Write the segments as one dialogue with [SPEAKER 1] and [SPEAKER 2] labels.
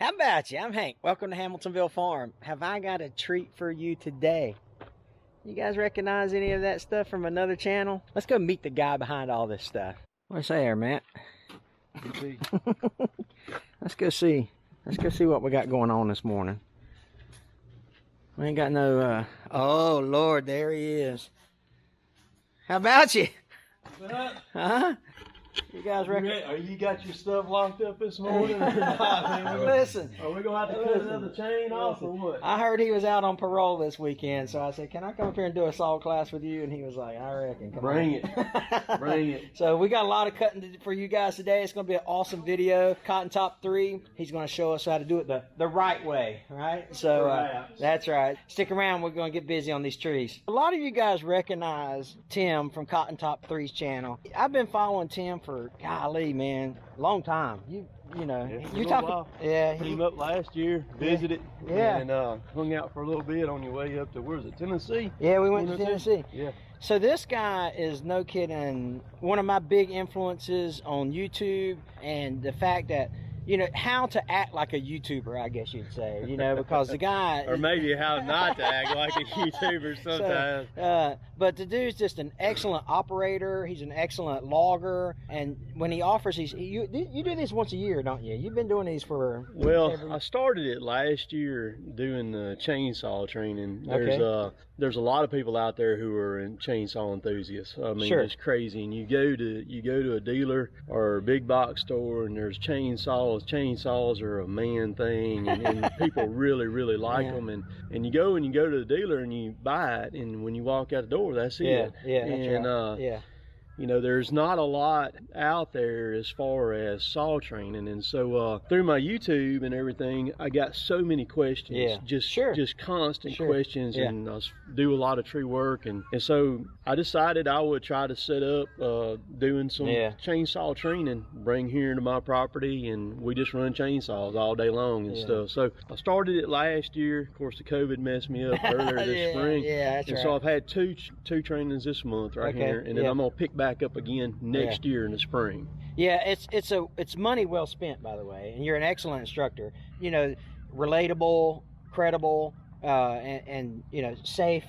[SPEAKER 1] How about you? I'm Hank. Welcome to Hamiltonville Farm. Have I got a treat for you today? You guys recognize any of that stuff from another channel? Let's go meet the guy behind all this stuff. What do you say there, Matt? Let's go see. Let's go see what we got going on this morning. We ain't got no, oh Lord, there he is. How about you?
[SPEAKER 2] What up?
[SPEAKER 1] Huh? You guys reckon?
[SPEAKER 2] You got your stuff locked up this morning or not, man?
[SPEAKER 1] Listen.
[SPEAKER 2] Are we going to have to cut another chain off or what?
[SPEAKER 1] I heard he was out on parole this weekend, so I said, can I come up here and do a saw class with you? And he was like, I reckon.
[SPEAKER 2] Bring it. Bring it.
[SPEAKER 1] So we got a lot of cutting for you guys today. It's going to be an awesome video. Cotton Top 3. He's going to show us how to do it the right way, right? So that's right. Stick around. We're going to get busy on these trees. A lot of you guys recognize Tim from Cotton Top 3's channel. I've been following Tim for, golly, man, long time. You know, you talk. Yeah,
[SPEAKER 2] came up last year, visited, and hung out for a little bit on your way up to, where is it, Tennessee?
[SPEAKER 1] Yeah, we went to Tennessee.
[SPEAKER 2] Yeah.
[SPEAKER 1] So this guy is, no kidding, one of my big influences on YouTube, and the fact that, you know, how to act like a YouTuber, I guess you'd say, you know, because the guy...
[SPEAKER 2] or maybe how not to act like a YouTuber sometimes.
[SPEAKER 1] So, but the dude's just an excellent operator. He's an excellent logger. And when he offers these... You do these once a year, don't you? You've been doing these for...
[SPEAKER 2] Well, I started it last year doing the chainsaw training. There's a lot of people out there who are chainsaw enthusiasts. I mean, it's crazy. And you go to a dealer or a big box store, and there's chainsaws. Chainsaws are a man thing, and people really like them. And you go to the dealer and you buy it, and when you walk out the door, that's it. You know, there's not a lot out there as far as saw training, and so through my YouTube and everything, I got so many questions, just constant questions, and I do a lot of tree work, and so I decided I would try to set up doing some chainsaw training, bring here to my property, and we just run chainsaws all day long and stuff. So I started it last year. Of course, the COVID messed me up earlier this spring, so I've had two trainings this month here, and then I'm gonna pick back up again next year in the spring.
[SPEAKER 1] Yeah, it's money well spent, by the way, and you're an excellent instructor. You know, relatable, credible, and you know, safe.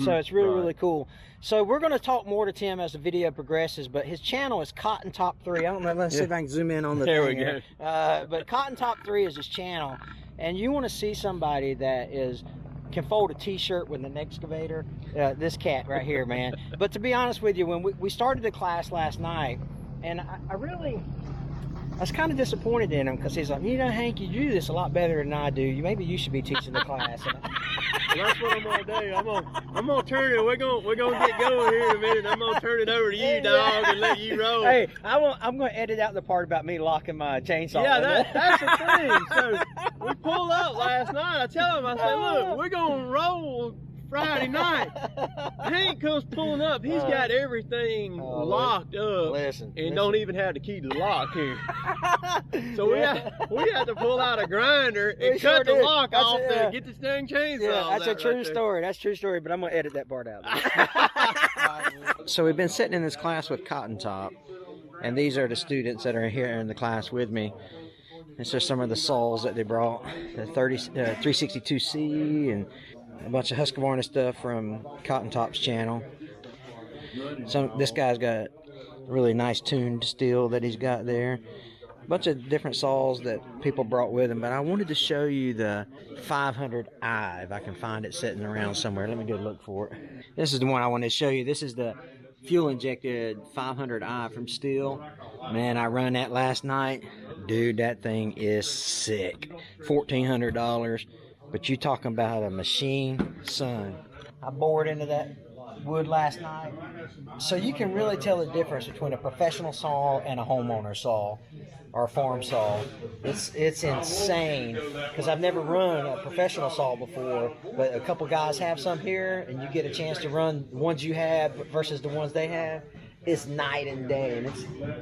[SPEAKER 1] So it's really cool. So we're going to talk more to Tim as the video progresses, but his channel is Cotton Top 3. I don't know, let's see if I can zoom in on the
[SPEAKER 2] there
[SPEAKER 1] thing
[SPEAKER 2] we go.
[SPEAKER 1] But Cotton Top 3 is his channel, and you want to see somebody that can fold a t-shirt with an excavator. This cat right here, man. But to be honest with you, when we started the class last night, and I was kind of disappointed in him, because he's like, you know, Hank, you do this a lot better than I do. Maybe you should be teaching the class.
[SPEAKER 2] Well, that's what I'm gonna do. I'm gonna turn it. We're gonna get going here in a minute. I'm gonna turn it over to you, dog, and let you roll.
[SPEAKER 1] Hey, I'm gonna edit out the part about me locking my chainsaw.
[SPEAKER 2] Yeah, that's the thing. So we pulled up last night. I tell him, I said, look, we're gonna roll Friday night. Hank comes pulling up. He's got everything locked up, and don't even have the key to the lock here. So we had to pull out a grinder and cut the lock off to get this dang chainsaw.
[SPEAKER 1] Yeah, that's a true story. That's a true story, but I'm going to edit that part out. So we've been sitting in this class with Cotton Top, and these are the students that are here in the class with me. These are some of the saws that they brought, the 362C, and a bunch of Husqvarna stuff from Cotton Top's channel. This guy's got a really nice tuned Stihl that he's got there. A bunch of different saws that people brought with them, but I wanted to show you the 500i, if I can find it sitting around somewhere. Let me go look for it. This is the one I wanted to show you. This is the fuel injected 500i from Stihl. Man, I run that last night. Dude, that thing is sick. $1,400. But you talking about a machine, son. I bored into that wood last night. So you can really tell the difference between a professional saw and a homeowner saw or a farm saw. It's insane, because I've never run a professional saw before, but a couple guys have some here, and you get a chance to run the ones you have versus the ones they have. It's night and day, and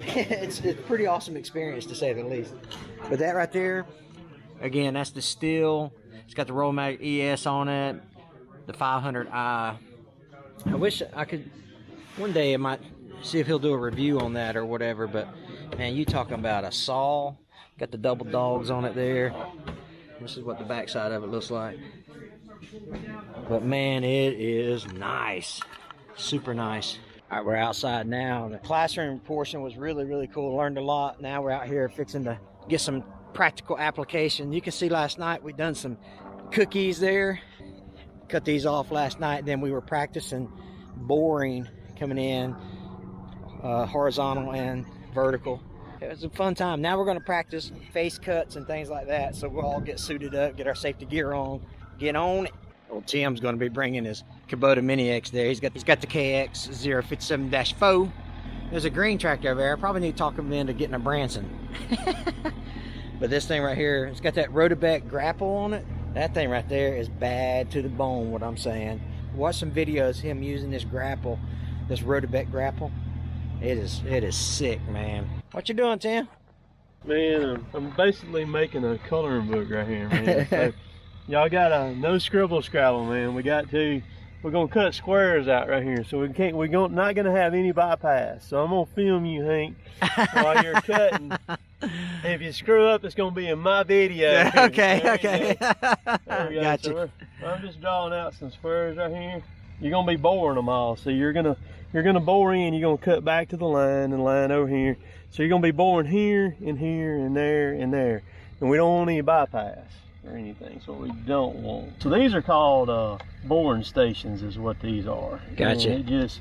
[SPEAKER 1] it's a pretty awesome experience, to say the least. But that right there, again, that's the Stihl. It's got the Rollmatic ES on it, the 500i. I wish I could, one day I might see if he'll do a review on that or whatever, but man, you talking about a saw, got the double dogs on it there. This is what the back side of it looks like. But man, it is nice. Super nice. All right, we're outside now. The classroom portion was really cool. Learned a lot. Now we're out here fixing to get some practical application. You can see last night we done some cookies there. Cut these off last night. Then we were practicing boring, coming in horizontal and vertical. It was a fun time. Now we're going to practice face cuts and things like that. So we'll all get suited up, get our safety gear on, get on it. Old Tim's going to be bringing his Kubota Mini X there. He's got the KX 057-4. There's a green tractor over there. I probably need to talk him into getting a Branson. But this thing right here, it's got that Rotobeck grapple on it. That thing right there is bad to the bone, what I'm saying. Watch some videos of him using this grapple, this Rotobeck grapple. It is sick, man. What you doing, Tim?
[SPEAKER 2] Man, I'm basically making a coloring book right here, man. So, y'all got a no scribble scrabble, man. We're gonna cut squares out right here, so we're not gonna have any bypass. So I'm gonna film you, Hank, while you're cutting. And if you screw up, it's gonna be in my video.
[SPEAKER 1] Okay.
[SPEAKER 2] There we go.
[SPEAKER 1] Gotcha.
[SPEAKER 2] So I'm just drawing out some squares right here. You're gonna be boring them all. So you're gonna bore in. You're gonna cut back to the line and line over here. So you're gonna be boring here and here and there and there. And we don't want any bypass or anything, so we don't want. So these are called boring stations, is what these are.
[SPEAKER 1] Gotcha.
[SPEAKER 2] And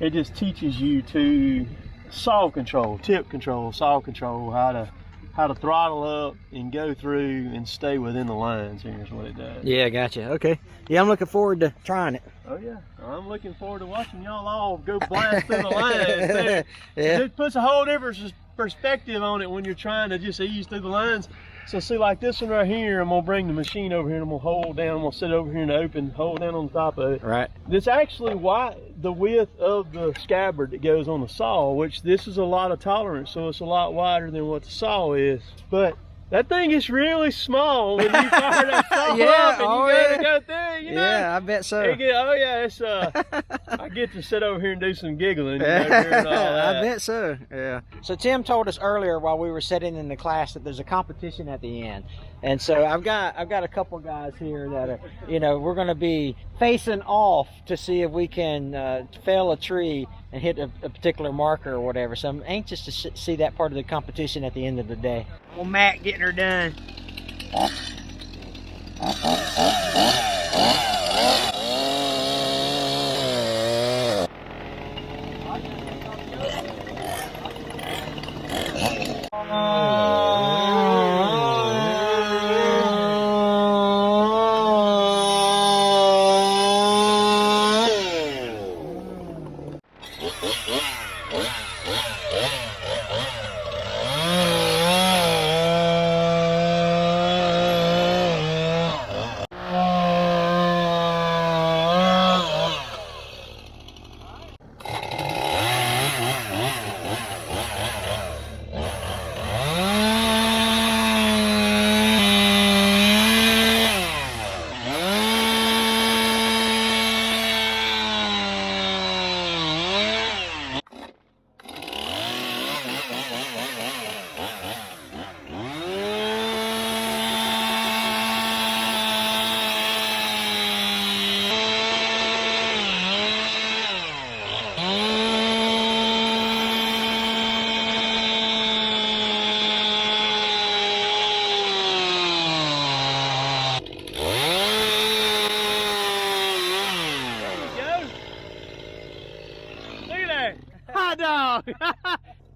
[SPEAKER 2] it just teaches you to saw control, tip control, saw control, how to throttle up and go through and stay within the lines. Here's what it does.
[SPEAKER 1] Yeah, gotcha. Okay. Yeah, I'm looking forward to trying it.
[SPEAKER 2] Oh yeah, I'm looking forward to watching y'all all go blast through the lines.
[SPEAKER 1] Yeah.
[SPEAKER 2] It puts a whole different perspective on it when you're trying to just ease through the lines. So see, like this one right here, I'm gonna bring the machine over here and I'm gonna hold down. I'm gonna sit over here in the open, hold down on the top of it.
[SPEAKER 1] Right.
[SPEAKER 2] It's actually the width of the scabbard that goes on the saw, which this is a lot of tolerance, so it's a lot wider than what the saw is. But that thing is really small when you fire that saw up and you gotta go through, you know?
[SPEAKER 1] Yeah, I bet so.
[SPEAKER 2] It's I get to sit over here and do some giggling. You know, and all that.
[SPEAKER 1] I bet so. Yeah. So Tim told us earlier while we were sitting in the class that there's a competition at the end, and so I've got a couple guys here that are, we're going to be facing off to see if we can fell a tree and hit a particular marker or whatever. So I'm anxious to see that part of the competition at the end of the day. Well, Matt getting her done.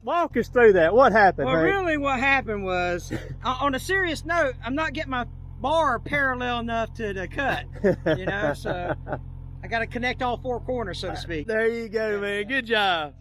[SPEAKER 2] Walk us through that. What happened?
[SPEAKER 1] Well,
[SPEAKER 2] Hank?
[SPEAKER 1] really what happened was, on a serious note, I'm not getting my bar parallel enough to the cut, so I got to connect all four corners, so to speak.
[SPEAKER 2] There you go, man. Good job.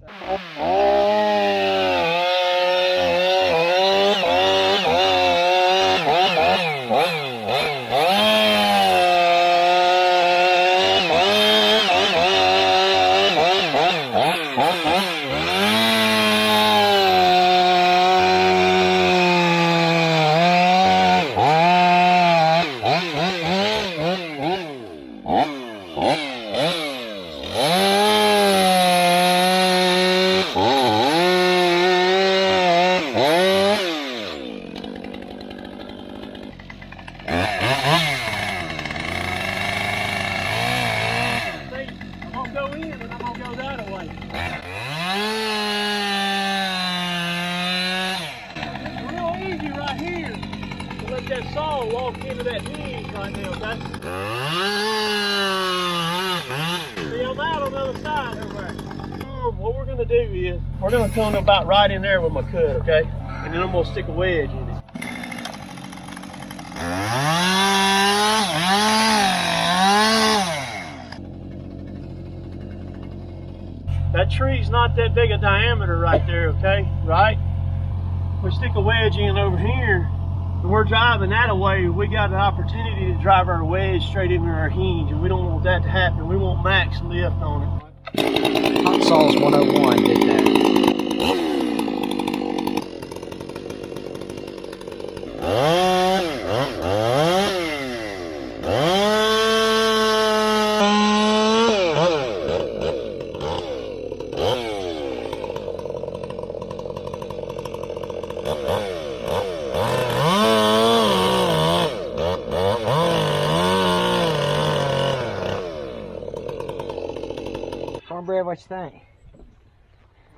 [SPEAKER 2] let that saw walk into that hinge right now, okay? See, I'm out on the other side over there. What we're gonna do is, we're gonna come about right in there with my cut, okay? And then I'm gonna stick a wedge in it. That tree's not that big a diameter right there, okay? Right? We stick a wedge in over here, and we're driving that away. We got an opportunity to drive our wedge straight into our hinge, and we don't want that to happen. We want max lift on it.
[SPEAKER 1] Hot Sauce 101 did that. Cornbread, what you think?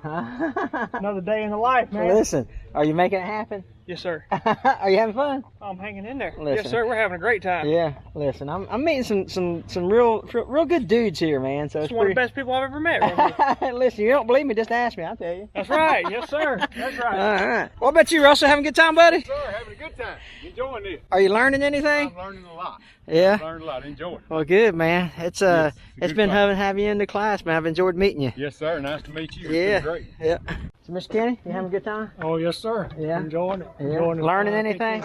[SPEAKER 1] Huh?
[SPEAKER 3] Another day in the life, man.
[SPEAKER 1] Listen, are you making it happen?
[SPEAKER 3] Yes, sir.
[SPEAKER 1] Are you having fun?
[SPEAKER 3] I'm hanging in there.
[SPEAKER 1] Listen.
[SPEAKER 3] Yes, sir. We're having a great time.
[SPEAKER 1] Yeah. Listen, I'm meeting some real good dudes here, man. So
[SPEAKER 3] it's one of the best people I've ever met. Right?
[SPEAKER 1] Listen, you don't believe me? Just ask me. I'll tell you.
[SPEAKER 3] That's right. Yes, sir. That's right.
[SPEAKER 1] All right. What about you, Russell? Having a good time, buddy?
[SPEAKER 4] Yes, sir. Having a good time. Enjoying this.
[SPEAKER 1] Are you learning anything?
[SPEAKER 4] I'm learning a lot.
[SPEAKER 1] Yeah.
[SPEAKER 4] I've learned a lot. Enjoying.
[SPEAKER 1] Well, good, man. It's
[SPEAKER 4] yes,
[SPEAKER 1] it's been having you in the class, man. I've enjoyed meeting you.
[SPEAKER 4] Yes, sir. Nice to meet you. It's
[SPEAKER 1] yeah.
[SPEAKER 4] been great.
[SPEAKER 1] Yeah. So, Mr. Kenny, you having a good time?
[SPEAKER 3] Oh, yes, sir.
[SPEAKER 1] Yeah.
[SPEAKER 3] Enjoying it.
[SPEAKER 1] Yeah.
[SPEAKER 3] Enjoying it.
[SPEAKER 1] Learning anything?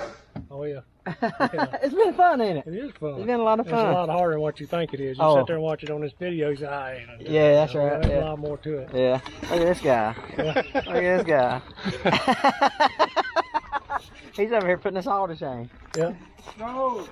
[SPEAKER 3] Oh, yeah.
[SPEAKER 1] It's been fun, ain't it?
[SPEAKER 3] It is fun.
[SPEAKER 1] It's been a lot of fun.
[SPEAKER 3] It's a lot harder than what you think it is. You sit there and watch it on this video, you say,
[SPEAKER 1] yeah, that's right.
[SPEAKER 3] There's a lot more to it.
[SPEAKER 1] Yeah. Look at this guy. Look at this guy. He's over here putting us all to shame.
[SPEAKER 3] Yeah.
[SPEAKER 4] No.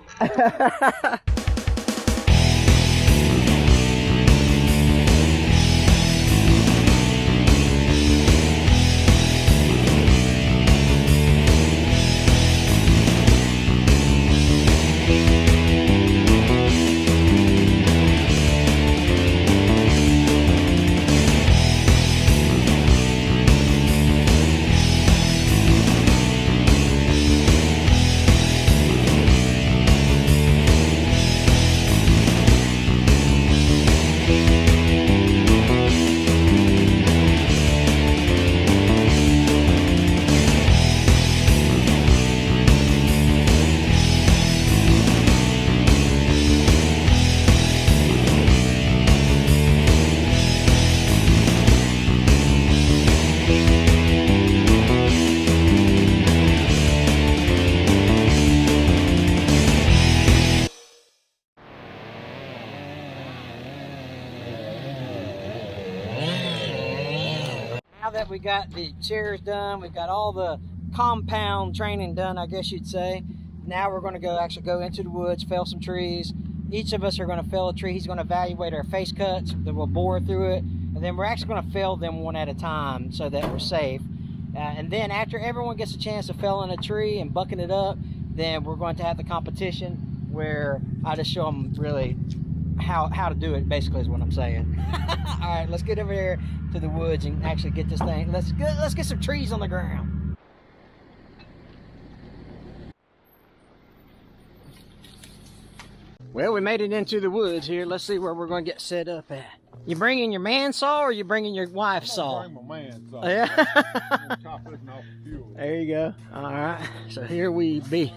[SPEAKER 1] Now that we got the chairs done, we've got all the compound training done, I guess you'd say. Now we're going to actually go into the woods, fell some trees. Each of us are going to fell a tree. He's going to evaluate our face cuts, then we'll bore through it, and then we're actually going to fell them one at a time so that we're safe. And then after everyone gets a chance to fell in a tree and bucking it up, then we're going to have the competition where I just show them really how to do it, basically is what I'm saying. All right, let's get over there to the woods and actually get this thing. Let's get some trees on the ground. Well, we made it into the woods here. Let's see where we're going to get set up at. You bringing your man saw or you bringing your wife's saw?
[SPEAKER 4] Bring my man saw.
[SPEAKER 1] Yeah.
[SPEAKER 4] Chop this off the fuel.
[SPEAKER 1] There you go. All right. So here we be.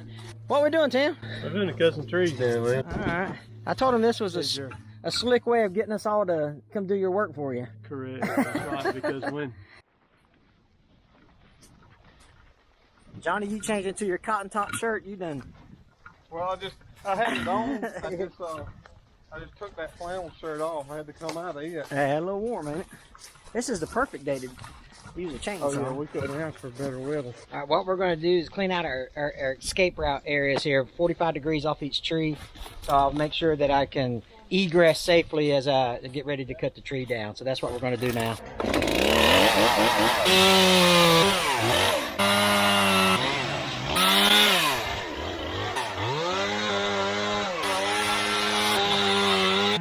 [SPEAKER 1] What we doing, Tim?
[SPEAKER 2] We're going to cut some trees down, man.
[SPEAKER 1] All right. I told him this was a slick way of getting us all to come do your work for you.
[SPEAKER 2] Correct. That's right. Because when
[SPEAKER 1] Johnny, you changed into your cotton top shirt. You done.
[SPEAKER 4] Well, I had it on. I just took that flannel shirt off. I had to come out of it.
[SPEAKER 1] It had a little warm, ain't it? This is the perfect day to use a chainsaw.
[SPEAKER 3] Oh, yeah, we couldn't ask for better weather.
[SPEAKER 1] All right, what we're going to do is clean out our escape route areas here, 45 degrees off each tree. So I'll make sure that I can egress safely as I get ready to cut the tree down. So that's what we're going to do now.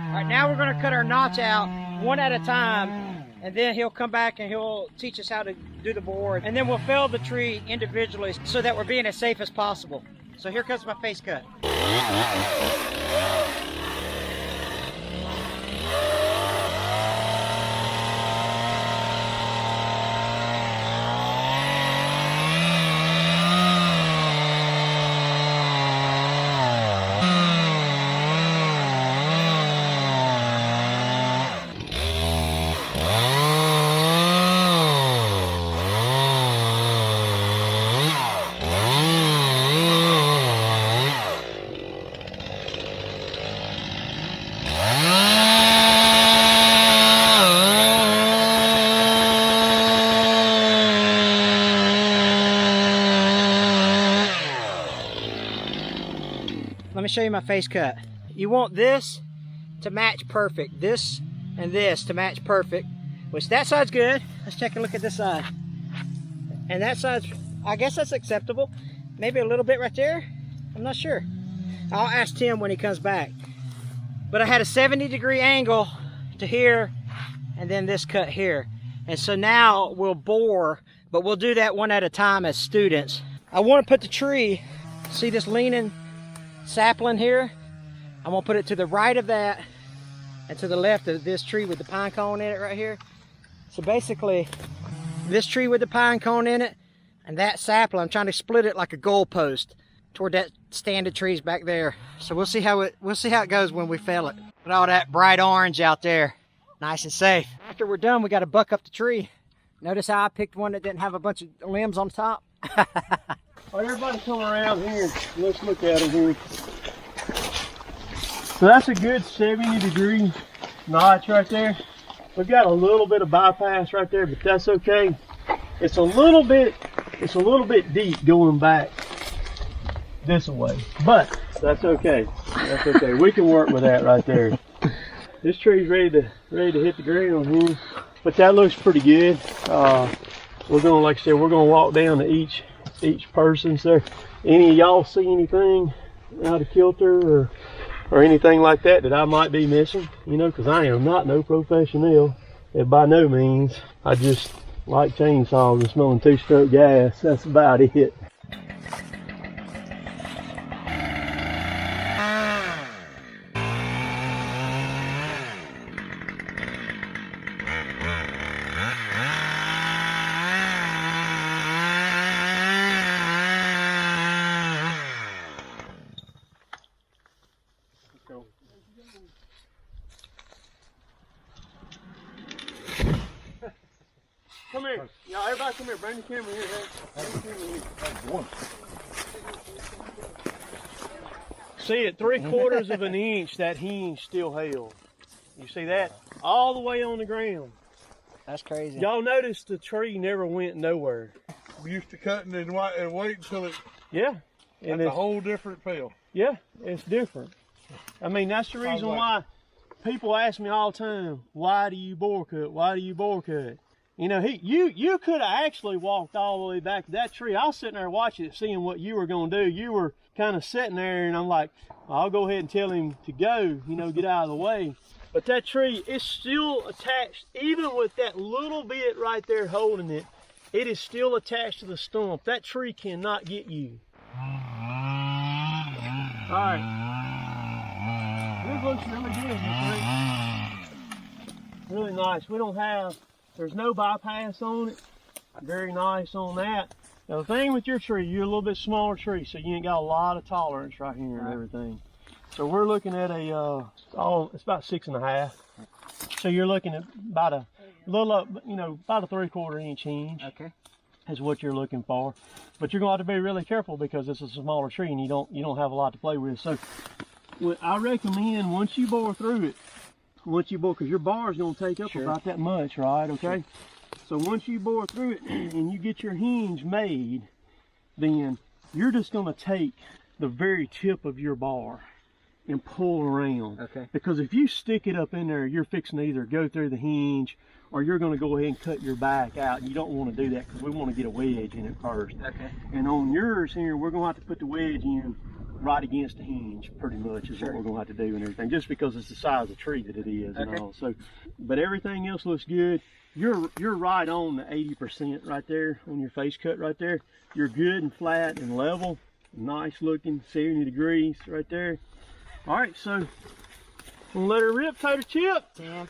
[SPEAKER 1] All right, now we're going to cut our knots out one at a time, and then he'll come back and he'll teach us how to do the board, and then we'll fell the tree individually so that we're being as safe as possible. So here comes my face cut. Let me show you my face cut. You want this to match perfect. This and this to match perfect. Which that side's good. Let's take a look at this side. And that side's, I guess that's acceptable. Maybe a little bit right there. I'm not sure. I'll ask Tim when he comes back. But I had a 70-degree angle to here and then this cut here. And so now we'll bore, but we'll do that one at a time as students. I want to put the tree, see this leaning sapling here? I'm gonna put it to the right of that and to the left of this tree with the pine cone in it right here. So basically, this tree with the pine cone in it and that sapling, I'm trying to split it like a goalpost toward that stand of trees back there. So we'll see how it goes when we fell it. Put all that bright orange out there, nice and safe. After we're done, we got to buck up the tree. Notice how I picked one that didn't have a bunch of limbs on top.
[SPEAKER 2] All right, everybody come around here. Let's look at it here. So that's a good 70-degree notch right there. We've got a little bit of bypass right there, but that's okay. It's a little bit deep going back this way, but that's okay. That's okay. We can work with that right there. This tree's ready to hit the ground here, but that looks pretty good. We're gonna, like I said, we're gonna walk down to each person. So any of y'all see anything out of kilter or anything like that I might be missing, you know, because I am not no professional, and by no means. I just like chainsaws and smelling two-stroke gas. That's about it. Come here. Y'all, everybody come here. Bring the camera here, man. Bring the camera here. See, at 3/4 of an inch, that hinge still held. You see that? All the way on the ground.
[SPEAKER 1] That's crazy.
[SPEAKER 2] Y'all notice the tree never went nowhere.
[SPEAKER 4] We used to cut and wait until it.
[SPEAKER 2] Yeah.
[SPEAKER 4] And it's a whole different feel.
[SPEAKER 2] Yeah, it's different. I mean, that's the reason why people ask me all the time, why do you bore cut? Why do you bore cut? You know, you could have actually walked all the way back to that tree. I was sitting there watching it, seeing what you were going to do. You were kind of sitting there, and I'm like, I'll go ahead and tell him to go, you know, get out of the way. But that tree is still attached, even with that little bit right there holding it, it is still attached to the stump. That tree cannot get you. All right. This looks really good, really nice. We don't have, there's no bypass on it. Very nice on that. Now the thing with your tree, you're a little bit smaller tree, so you ain't got a lot of tolerance right here and everything. So we're looking at a, it's about 6.5. So you're looking at about a little up, you know, about a 3/4 inch hinge.
[SPEAKER 1] Okay.
[SPEAKER 2] Is what you're looking for. But you're going to have to be really careful because it's a smaller tree and you don't have a lot to play with. So I recommend once you bore through it, because your bar is going to take up about that much, right? Okay. So once you bore through it and you get your hinge made, then you're just going to take the very tip of your bar and pull around.
[SPEAKER 1] Okay.
[SPEAKER 2] Because if you stick it up in there, you're fixing to either go through the hinge or you're going to go ahead and cut your back out. You don't want to do that because we want to get a wedge in it first.
[SPEAKER 1] Okay.
[SPEAKER 2] And on yours here, we're going to have to put the wedge in right against the hinge, pretty much, is what we're going to have to do and everything, just because it's the size of the tree that it is and all. So, but everything else looks good. You're right on the 80% right there on your face cut right there. You're good and flat and level. Nice looking, 70 degrees right there. All right, so I'm gonna let her rip, Tater Chip.
[SPEAKER 1] 10.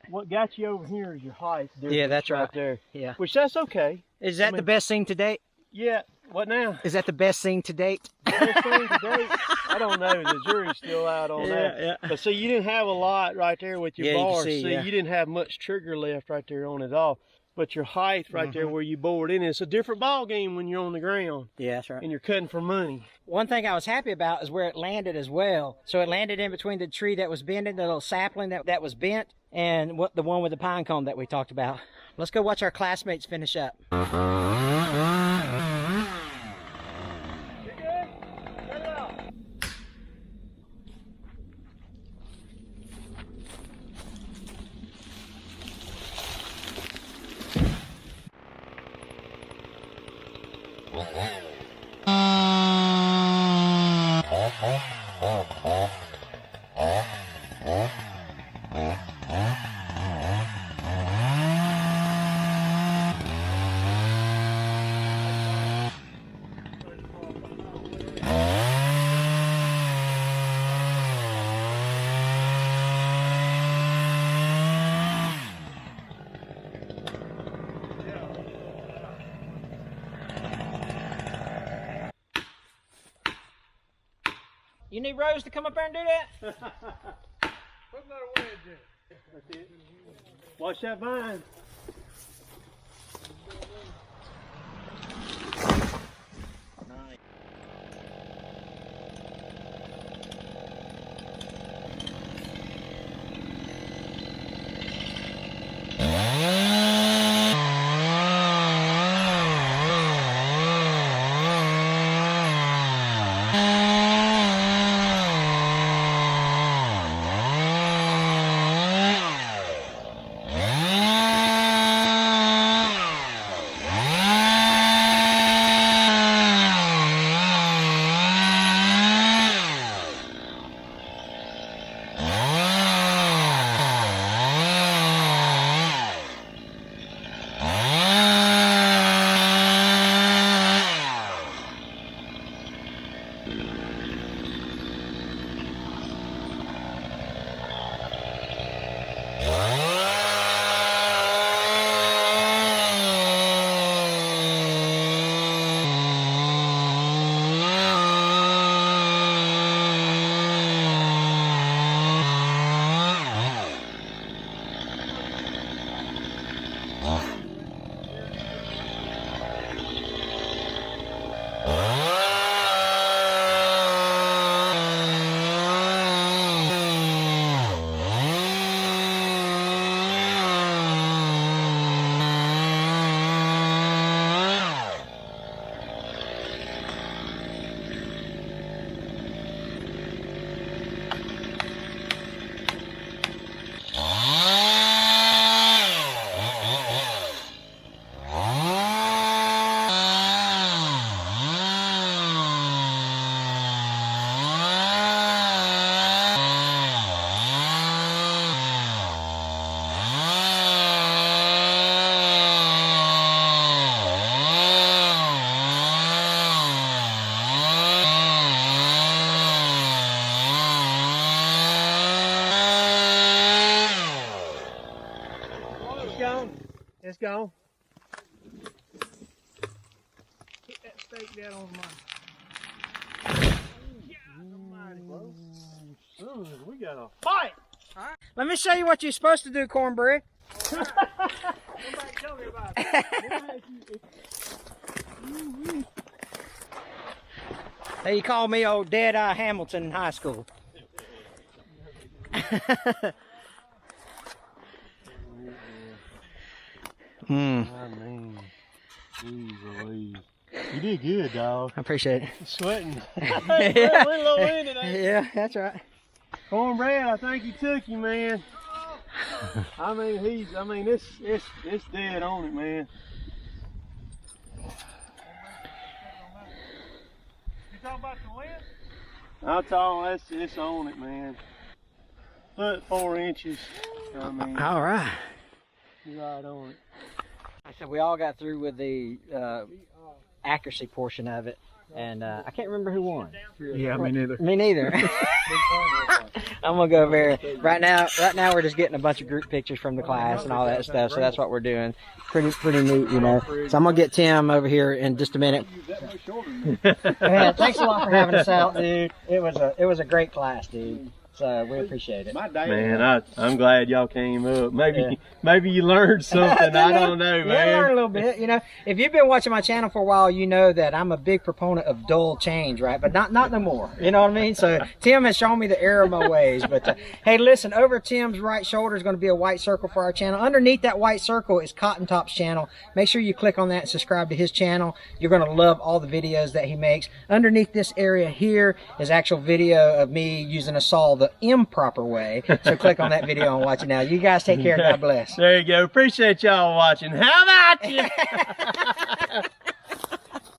[SPEAKER 2] What got you over here is your height.
[SPEAKER 1] Yeah, that's right
[SPEAKER 2] there.
[SPEAKER 1] Yeah.
[SPEAKER 2] Which that's okay.
[SPEAKER 1] Is that the best scene to date?
[SPEAKER 2] Yeah. What now?
[SPEAKER 1] Is that the best scene to date?
[SPEAKER 2] Best scene to date? I don't know. The jury's still out on that.
[SPEAKER 1] Yeah.
[SPEAKER 2] But see, you didn't have a lot right there with your bar.
[SPEAKER 1] You can see,
[SPEAKER 2] you didn't have much trigger left right there on it all. But your height right there where you bored in, it's a different ball game when you're on the ground.
[SPEAKER 1] Yeah, that's right.
[SPEAKER 2] And you're cutting for money.
[SPEAKER 1] One thing I was happy about is where it landed as well. So it landed in between the tree that was bending, the little sapling that was bent, and the one with the pine cone that we talked about. Let's go watch our classmates finish up. You need Rose to come up there and do that?
[SPEAKER 3] Put another wedge in.
[SPEAKER 2] That's it. Watch that vine.
[SPEAKER 3] It's gone. Put that stake down on mine.
[SPEAKER 2] We got a fight.
[SPEAKER 1] Let me show you what you're supposed to do, Cornbread.
[SPEAKER 3] Nobody tell me about it.
[SPEAKER 1] Hey, you call me old Dead-Eye Hamilton in high school.
[SPEAKER 2] I mean, geez Louise. You did good, dog.
[SPEAKER 1] I appreciate it.
[SPEAKER 2] Sweating.
[SPEAKER 1] Yeah.
[SPEAKER 2] We're low in today.
[SPEAKER 1] Yeah, that's right.
[SPEAKER 2] Cornbread, I think he took you, man. I mean, it's dead on it, man.
[SPEAKER 3] You talking about the wind?
[SPEAKER 2] I'm talking, it's on it, man. 4 inches. I mean,
[SPEAKER 1] All right.
[SPEAKER 2] you're right on it.
[SPEAKER 1] I said we all got through with the accuracy portion of it, and I can't remember who won.
[SPEAKER 2] Yeah, me neither.
[SPEAKER 1] Me neither. I'm gonna go over there right now. Right now, we're just getting a bunch of group pictures from the class and all that stuff. So that's what we're doing. Pretty neat, you know. So I'm gonna get Tim over here in just a minute. Man, thanks a lot for having us out, dude. It was a great class, dude. So we appreciate it.
[SPEAKER 2] Man, I'm glad y'all came up. Maybe you learned something. I don't know, man.
[SPEAKER 1] Yeah, I learned a little bit. You know, if you've been watching my channel for a while, you know that I'm a big proponent of dull change, right? But not no more. You know what I mean? So Tim has shown me the error of my ways. But hey, listen, over Tim's right shoulder is going to be a white circle for our channel. Underneath that white circle is Cotton Top's channel. Make sure you click on that and subscribe to his channel. You're going to love all the videos that he makes. Underneath this area here is actual video of me using a saw the improper way. So click on that video and watch it now. You guys take care. God bless.
[SPEAKER 2] There you go. Appreciate y'all watching. How about you?